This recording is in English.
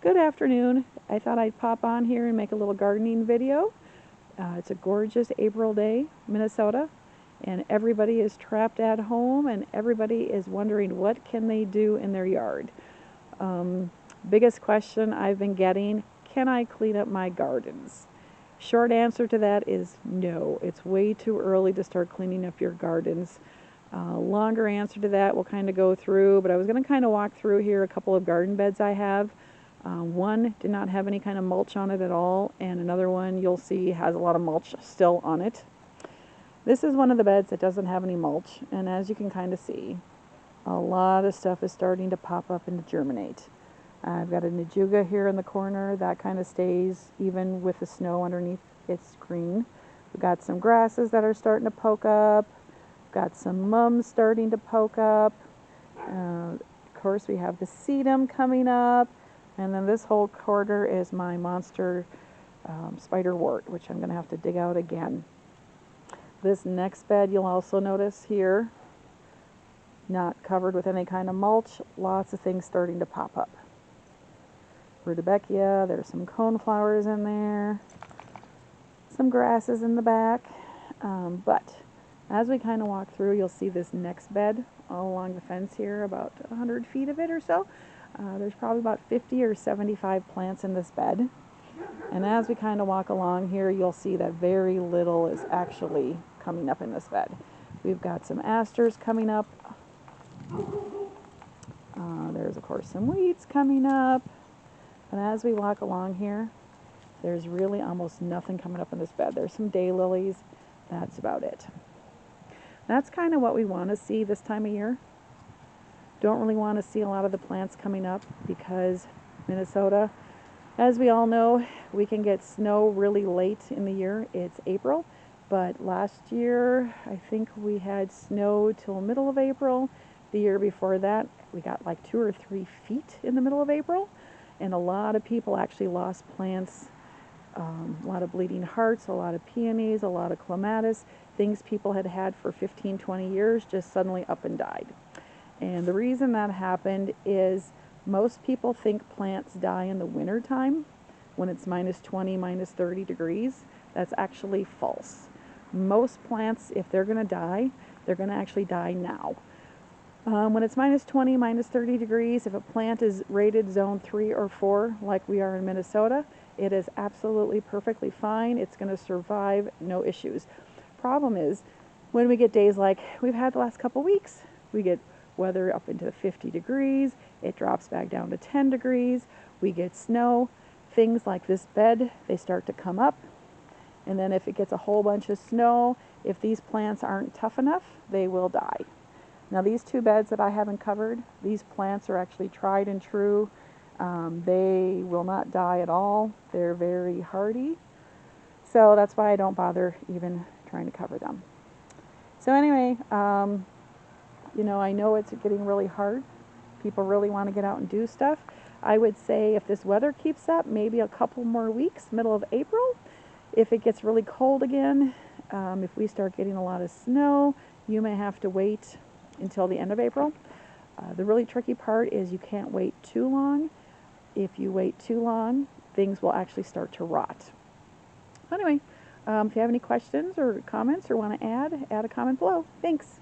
Good afternoon. I thought I'd pop on here and make a little gardening video. It's a gorgeous April day, Minnesota, and everybody is trapped at home and everybody is wondering what can they do in their yard. Biggest question I've been getting, can I clean up my gardens? Short answer to that is no. It's way too early to start cleaning up your gardens. Longer answer to that we'll kind of go through, but I was going to kind of walk through here a couple of garden beds I have. One did not have any kind of mulch on it at all, and another one you'll see has a lot of mulch still on it. This is one of the beds that doesn't have any mulch, and as you can kind of see, a lot of stuff is starting to pop up and to germinate. I've got a Nijuga here in the corner that kind of stays even with the snow underneath its green. We've got some grasses that are starting to poke up. Got some mums starting to poke up. Of course, we have the sedum coming up. And then this whole corner is my monster spiderwort, which I'm going to have to dig out again. This next bed you'll also notice here, not covered with any kind of mulch, lots of things starting to pop up. Rudbeckia, there's some coneflowers in there, some grasses in the back, but as we kind of walk through, you'll see this next bed all along the fence here, about 100 feet of it or so. There's probably about 50 or 75 plants in this bed. And as we kind of walk along here, you'll see that very little is actually coming up in this bed. We've got some asters coming up. There's, of course, some weeds coming up. And as we walk along here, there's really almost nothing coming up in this bed. There's some daylilies. That's about it. That's kind of what we want to see this time of year. Don't really want to see a lot of the plants coming up because Minnesota, as we all know, we can get snow really late in the year. It's April, but last year I think we had snow till middle of April. The year before that we got like 2 or 3 feet in the middle of April, and a lot of people actually lost plants. A lot of bleeding hearts, a lot of peonies, a lot of clematis, things people had had for 15, 20 years just suddenly up and died. And the reason that happened is most people think plants die in the winter time when it's minus 20, minus 30 degrees. That's actually false. Most plants, if they're going to die, they're going to actually die now. When it's minus 20, minus 30 degrees, if a plant is rated zone 3 or 4, like we are in Minnesota, it is absolutely perfectly fine. It's going to survive, no issues. Problem is, when we get days like we've had the last couple weeks, we get weather up into 50 degrees, it drops back down to 10 degrees, we get snow, things like this bed, they start to come up, and then if it gets a whole bunch of snow, if these plants aren't tough enough, they will die. Now these 2 beds that I haven't covered, these plants are actually tried and true. They will not die at all. They're very hardy. So that's why I don't bother even trying to cover them. So anyway, you know, I know it's getting really hard. People really want to get out and do stuff. I would say if this weather keeps up, maybe a couple more weeks, middle of April. If it gets really cold again, if we start getting a lot of snow, you may have to wait until the end of April. The really tricky part is you can't wait too long. If you wait too long, things will actually start to rot. Anyway, if you have any questions or comments or want to add a comment below. Thanks.